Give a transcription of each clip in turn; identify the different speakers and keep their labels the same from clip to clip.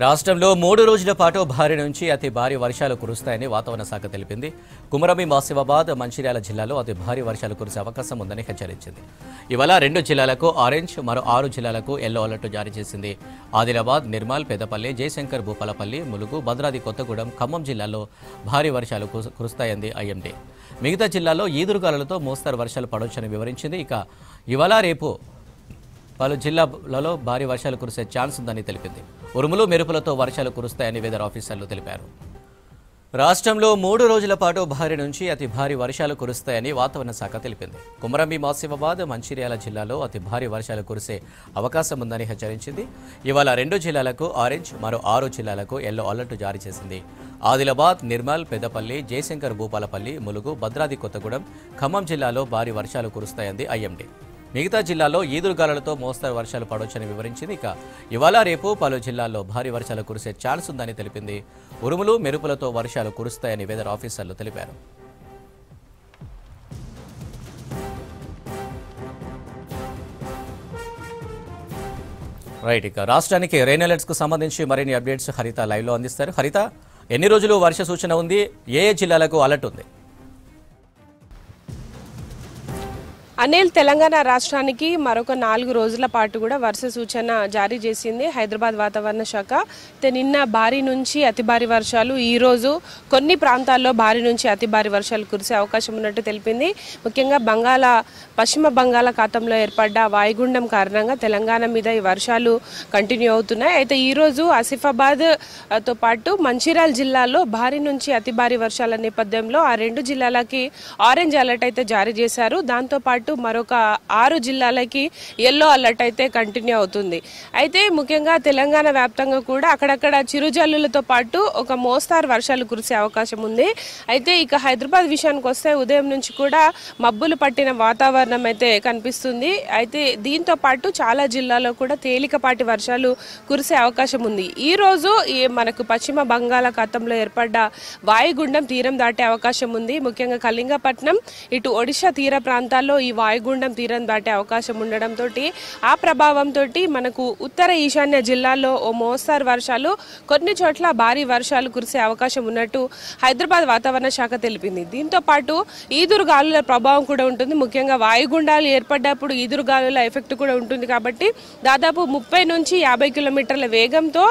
Speaker 1: రాష్ట్రంలో 3 రోజుల పాటు భారీ నుంచి అతి భారీ వర్షాలు కురుస్తాయని వాతావరణ శాఖ తెలిపింది. కుమరమి, ఆసిఫాబాద్, మంచిర్యాల జిల్లాలో అతి భారీ వర్షాలు కురిసే అవకాశం ఉందని హెచ్చరించింది. ఇవాళ 2 జిల్లాలకు ఆరెంజ్, మరో 6 జిల్లాలకు ఎల్లో అలర్ట్ జారీ చేసింది. ఆదిలాబాద్, నిర్మల్, పెద్దపల్లి, జయశంకర్ భూపాలపల్లి, ములుగు, భద్రాద్రి కొత్తగూడెం, ఖమ్మం జిల్లాల్లో భారీ వర్షాలు కురుస్తాయంది ఐఎండీ. మిగతా జిల్లాల్లో ఈదురుగాలులతో మోస్తరు వర్షాలు పడవచ్చని వివరించింది. ఇక ఇవాళ రేపు పలు జిల్లాలలో భారీ వర్షాలు కురిసే ఛాన్స్ ఉందని తెలిపింది. ఉరుములు, మెరుపులతో వర్షాలు కురుస్తాయని వెదర్ ఆఫీసర్లు తెలిపారు. రాష్ట్రంలో 3 రోజుల పాటు భారీ నుంచి అతి భారీ వర్షాలు కురుస్తాయని వాతావరణ శాఖ తెలిపింది. కుమరమి, ఆసిఫాబాద్, మంచిర్యాల జిల్లాలో అతి భారీ వర్షాలు కురిసే అవకాశం ఉందని హెచ్చరించింది. ఇవాళ 2 జిల్లాలకు ఆరెంజ్, మరో 6 జిల్లాలకు ఎల్లో అలర్ట్ జారీ చేసింది. ఆదిలాబాద్, నిర్మల్, పెద్దపల్లి, జయశంకర్ భూపాలపల్లి, ములుగు, భద్రాద్రి కొత్తగూడెం, ఖమ్మం జిల్లాలో భారీ వర్షాలు కురుస్తాయంది ఐఎండీ. మిగతా జిల్లాల్లో ఈదురుగాలులతో మోస్తరు వర్షాలు పడవచ్చని వివరించింది. ఇక ఇవాళ రేపు పలు జిల్లాల్లో భారీ వర్షాలు కురిసే ఛాన్స్ ఉందని తెలిపింది. ఉరుములు, మెరుపులతో వర్షాలు కురుస్తాయని వెదర్ ఆఫీసర్లు తెలిపారు. రైట్, ఇక రాష్ట్రానికి రెయిన్ అలర్ట్స్ కు సంబంధించి మరిన్ని అప్డేట్స్ హరిత లైవ్ లో అందిస్తారు. హరిత, ఎన్ని రోజులు వర్ష సూచన ఉంది? ఏ జిల్లాలకు అలర్ట్ ఉంది?
Speaker 2: అనిల్, తెలంగాణ రాష్ట్రానికి మరొక 4 రోజుల పాటు కూడా వర్ష సూచన జారీ చేసింది హైదరాబాద్ వాతావరణ శాఖ. నిన్న భారీ నుంచి అతి భారీ వర్షాలు, ఈ రోజు కొన్ని ప్రాంతాల్లో భారీ నుంచి అతి భారీ వర్షాలు కురిసే అవకాశం ఉన్నట్టు తెలిపింది. ముఖ్యంగా పశ్చిమ బంగాళాఖాతంలో ఏర్పడ్డ వాయుగుండం కారణంగా తెలంగాణ మీద ఈ వర్షాలు కంటిన్యూ అవుతున్నాయి. అయితే ఈ రోజు ఆసిఫాబాద్తో పాటు మంచిర్యాల జిల్లాలో భారీ నుంచి అతి భారీ వర్షాల నేపథ్యంలో ఆ 2 జిల్లాలకి ఆరెంజ్ అలర్ట్ అయితే జారీ చేశారు. దాంతోపాటు మరొక 6 జిల్లాలకి ఎల్లో అలర్ట్ అయితే కంటిన్యూ అవుతుంది. అయితే ముఖ్యంగా తెలంగాణ వ్యాప్తంగా కూడా అక్కడక్కడ చిరుజల్లులతో పాటు ఒక మోస్తారు వర్షాలు కురిసే అవకాశం ఉంది. అయితే ఇక హైదరాబాద్ విషయానికి వస్తే ఉదయం నుంచి కూడా మబ్బులు పట్టిన వాతావరణం అయితే కనిపిస్తుంది. అయితే దీంతో పాటు చాలా జిల్లాల్లో కూడా తేలికపాటి వర్షాలు కురిసే అవకాశం ఉంది. ఈ రోజు మనకు పశ్చిమ బంగాళాఖాతంలో ఏర్పడ్డ వాయుగుండం తీరం దాటే అవకాశం ఉంది. ముఖ్యంగా కళింగపట్నం, ఇటు ఒడిశా తీర ప్రాంతాల్లో ఈ వాయుగుండం తీరం దాటే అవకాశం ఉండడంతో ఆ ప్రభావంతో మనకు ఉత్తర ఈశాన్య జిల్లాల్లో ఓ మోస్తారు వర్షాలు, కొన్ని చోట్ల భారీ వర్షాలు కురిసే అవకాశం ఉన్నట్టు హైదరాబాద్ వాతావరణ శాఖ తెలిపింది. దీంతో పాటు ఈదురుగాలుల ప్రభావం కూడా ఉంటుంది. ముఖ్యంగా వాయుగుండాలు ఏర్పడ్డప్పుడు ఈదురుగాలుల ఎఫెక్ట్ కూడా ఉంటుంది. కాబట్టి దాదాపు 30 నుంచి 50 కిలోమీటర్ల వేగంతో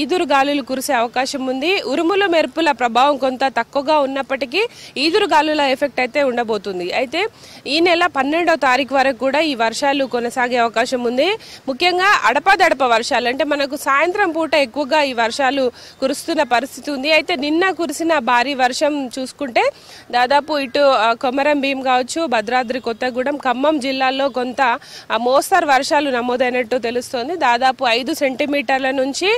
Speaker 2: ఈదురుగాలులు కురిసే అవకాశం ఉంది. ఉరుముల మెరుపుల ప్రభావం కొంత తక్కువగా ఉన్నప్పటికీ ఈదురుగాలుల ఎఫెక్ట్ అయితే ఉండబోతుంది. అయితే ఈ నెల 12వ తారీఖు వరకు కూడా ఈ వర్షాలు కొనసాగే అవకాశం ఉంది. ముఖ్యంగా అడపాదడప వర్షాలు, అంటే మనకు సాయంత్రం పూట ఎక్కువగా ఈ వర్షాలు కురుస్తున్న పరిస్థితి ఉంది. అయితే నిన్న కురిసిన భారీ వర్షం చూసుకుంటే దాదాపు ఇటు కొమరం భీం కావచ్చు, భద్రాద్రి కొత్తగూడెం, ఖమ్మం జిల్లాల్లో కొంత మోస్తరు వర్షాలు నమోదైనట్టు తెలుస్తోంది. దాదాపు 5 సెంటీమీటర్ల నుంచి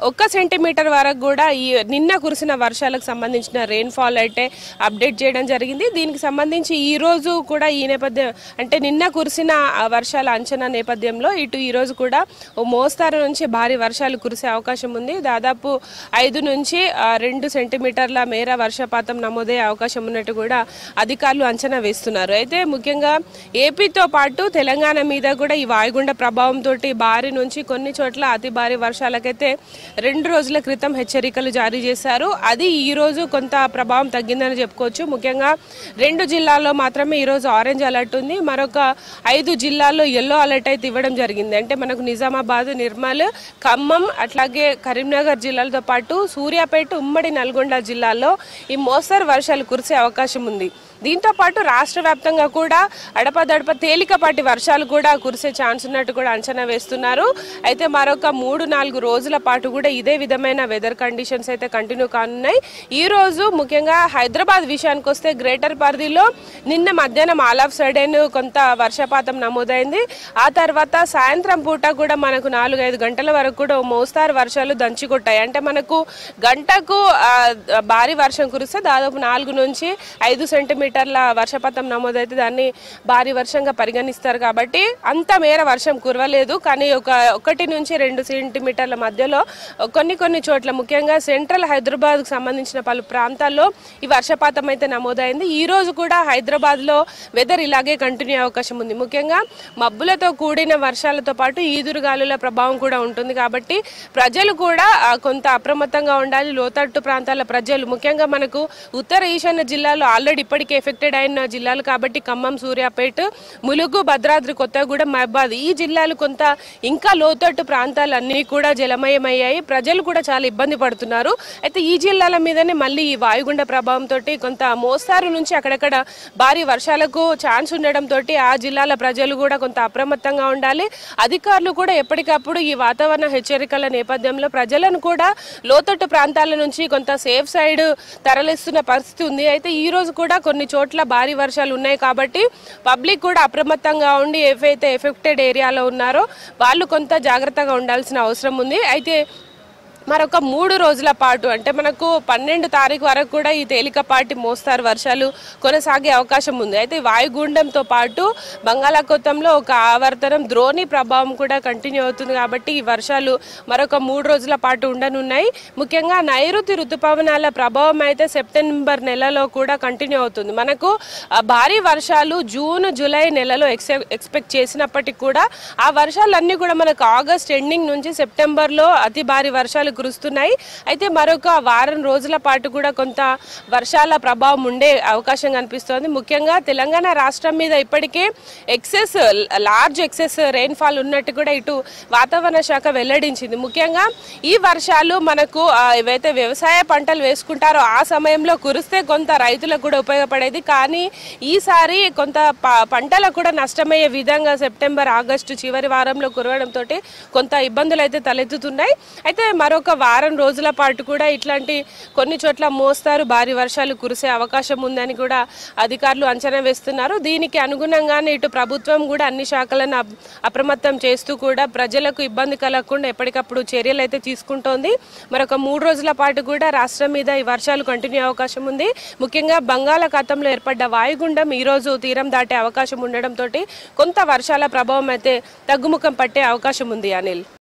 Speaker 2: 1 సెంటీమీటర్ వరకు కూడా ఈ నిన్న కురిసిన వర్షాలకు సంబంధించిన రెయిన్ఫాల్ అయితే అప్డేట్ చేయడం జరిగింది. దీనికి సంబంధించి ఈ రోజు కూడా ఈ నేపథ్యం, అంటే నిన్న కురిసిన వర్షాల అంచనా నేపథ్యంలో ఇటు ఈ రోజు కూడా ఓ మోస్తారు నుంచి భారీ వర్షాలు కురిసే అవకాశం ఉంది. దాదాపు 5 నుంచి 2 సెంటీమీటర్ల మేర వర్షపాతం నమోదయ్యే అవకాశం ఉన్నట్టు కూడా అధికారులు అంచనా వేస్తున్నారు. అయితే ముఖ్యంగా ఏపీతో పాటు తెలంగాణ మీద కూడా ఈ వాయుగుండ ప్రభావంతో భారీ నుంచి కొన్ని చోట్ల అతి భారీ వర్షాలకైతే 2 రోజుల క్రితం హెచ్చరికలు జారీ చేశారు. అది ఈ రోజు కొంత ప్రభావం తగ్గిందని చెప్పుకోవచ్చు. ముఖ్యంగా 2 జిల్లాల్లో మాత్రమే ఈరోజు ఆరెంజ్ అలర్ట్ ఉంది. మరొక 5 జిల్లాల్లో ఎల్లో అలర్ట్ అయితే ఇవ్వడం జరిగింది. అంటే మనకు నిజామాబాద్, నిర్మల్, ఖమ్మం, అట్లాగే కరీంనగర్ జిల్లాలతో పాటు సూర్యాపేట, ఉమ్మడి నల్గొండ జిల్లాల్లో ఈ మోస్తరు వర్షాలు కురిసే అవకాశం ఉంది. దీంతో పాటు రాష్ట్ర వ్యాప్తంగా కూడా అడపదడప తేలికపాటి వర్షాలు కూడా కురిసే ఛాన్స్ ఉన్నట్టు కూడా అంచనా వేస్తున్నారు. అయితే మరొక 3-4 రోజుల పాటు కూడా ఇదే విధమైన వెదర్ కండిషన్స్ అయితే కంటిన్యూ కానున్నాయి. ఈ రోజు ముఖ్యంగా హైదరాబాద్ విషయానికి వస్తే గ్రేటర్ పరిధిలో నిన్న మధ్యాహ్నం ఆల్ ఆఫ్ సడెన్ కొంత వర్షపాతం నమోదైంది. ఆ తర్వాత సాయంత్రం పూట కూడా మనకు 4-5 గంటల వరకు కూడా మోస్తారు వర్షాలు దంచికొట్టాయి. అంటే మనకు గంటకు భారీ వర్షం కురిస్తే దాదాపు 4 నుంచి 5 సెంటీమీటర్ సెంటీమీటర్ల వర్షపాతం నమోదైతే దాన్ని భారీ వర్షంగా పరిగణిస్తారు కాబట్టి అంత మేర వర్షం కురవలేదు. కానీ 1 నుంచి 2 సెంటీమీటర్ల మధ్యలో కొన్ని చోట్ల ముఖ్యంగా సెంట్రల్ హైదరాబాద్కు సంబంధించిన పలు ప్రాంతాల్లో ఈ వర్షపాతం అయితే నమోదైంది. ఈ రోజు కూడా హైదరాబాద్లో వెదర్ ఇలాగే కంటిన్యూ అయ్యే అవకాశం ఉంది. ముఖ్యంగా మబ్బులతో కూడిన వర్షాలతో పాటు ఈదురుగాలుల ప్రభావం కూడా ఉంటుంది కాబట్టి ప్రజలు కూడా కొంత అప్రమత్తంగా ఉండాలి. లోతట్టు ప్రాంతాల ప్రజలు ముఖ్యంగా మనకు ఉత్తర ఈశాన్య జిల్లాలో ఆల్రెడీ ఇప్పటికే ఎఫెక్టెడ్ అయిన జిల్లాలు కాబట్టి ఖమ్మం, సూర్యాపేట, ములుగు, భద్రాద్రి కొత్తగూడెం, మహబాద్ ఈ జిల్లాలు కొంత ఇంకా లోతట్టు ప్రాంతాలన్నీ కూడా జలమయమయ్యాయి. ప్రజలు కూడా చాలా ఇబ్బంది పడుతున్నారు. అయితే ఈ జిల్లాల మీదనే మళ్ళీ ఈ వాయుగుండ ప్రభావంతో కొంత మోస్తారు నుంచి అక్కడక్కడ భారీ వర్షాలకు ఛాన్స్ ఉండడంతో ఆ జిల్లాల ప్రజలు కూడా కొంత అప్రమత్తంగా ఉండాలి. అధికారులు కూడా ఎప్పటికప్పుడు ఈ వాతావరణ హెచ్చరికల నేపథ్యంలో ప్రజలను కూడా లోతట్టు ప్రాంతాల నుంచి కొంత సేఫ్ సైడ్ తరలిస్తున్న పరిస్థితి ఉంది. అయితే ఈ రోజు కూడా కొన్ని చోట్ల భారీ వర్షాలు ఉన్నాయి కాబట్టి పబ్లిక్ కూడా అప్రమత్తంగా ఉండి ఏవైతే ఎఫెక్టెడ్ ఏరియాలో ఉన్నారో వాళ్ళు కొంత జాగ్రత్తగా ఉండాల్సిన అవసరం ఉంది. అయితే మరొక 3 రోజుల పాటు అంటే మనకు 12 తారీఖు వరకు కూడా ఈ తేలికపాటి మోస్తారు వర్షాలు కొనసాగే అవకాశం ఉంది. అయితే వాయుగుండంతో పాటు బంగాళాఖాతంలో ఒక ఆవర్తనం ద్రోణి ప్రభావం కూడా కంటిన్యూ అవుతుంది కాబట్టి ఈ వర్షాలు మరొక 3 రోజుల పాటు ఉండనున్నాయి. ముఖ్యంగా నైరుతి ఋతుపవనాల ప్రభావం అయితే సెప్టెంబర్ నెలలో కూడా కంటిన్యూ అవుతుంది. మనకు భారీ వర్షాలు జూన్, జూలై నెలలో ఎక్స్పెక్ట్ చేసినప్పటికీ కూడా ఆ వర్షాలన్నీ కూడా మనకు ఆగస్ట్ ఎండింగ్ నుంచి సెప్టెంబర్లో అతి భారీ వర్షాలు కురుస్తున్నాయి. అయితే మరొక వారం రోజుల పాటు కూడా కొంత వర్షాల ప్రభావం ఉండే అవకాశం కనిపిస్తోంది. ముఖ్యంగా తెలంగాణ రాష్ట్రం మీద ఇప్పటికే లార్జ్ ఎక్సెస్ రెయిన్ఫాల్ ఉన్నట్టు కూడా ఇటు వాతావరణ శాఖ వెల్లడించింది. ముఖ్యంగా ఈ వర్షాలు మనకు ఏవైతే వ్యవసాయ పంటలు వేసుకుంటారో ఆ సమయంలో కురిస్తే కొంత రైతులకు కూడా ఉపయోగపడేది. కానీ ఈసారి కొంత పంటలకు కూడా నష్టమయ్యే విధంగా సెప్టెంబర్, ఆగస్టు చివరి వారంలో కురవడంతో కొంత ఇబ్బందులు అయితే తలెత్తుతున్నాయి. అయితే మరొక వారం రోజుల పాటు కూడా ఇట్లాంటి కొన్ని చోట్ల మోస్తారు భారీ వర్షాలు కురిసే అవకాశం ఉందని కూడా అధికారులు అంచనా వేస్తున్నారు. దీనికి అనుగుణంగానే ఇటు ప్రభుత్వం కూడా అన్ని శాఖలను అప్రమత్తం చేస్తూ కూడా ప్రజలకు ఇబ్బంది కలగకుండా ఎప్పటికప్పుడు చర్యలు అయితే తీసుకుంటోంది. మరొక 3 రోజుల పాటు కూడా రాష్ట్రం మీద ఈ వర్షాలు కంటిన్యూ అవకాశం ఉంది. ముఖ్యంగా బంగాళాఖాతంలో ఏర్పడ్డ వాయుగుండం ఈ రోజు తీరం దాటే అవకాశం ఉండడంతో కొంత వర్షాల ప్రభావం అయితే తగ్గుముఖం పట్టే అవకాశం ఉంది. అనిల్.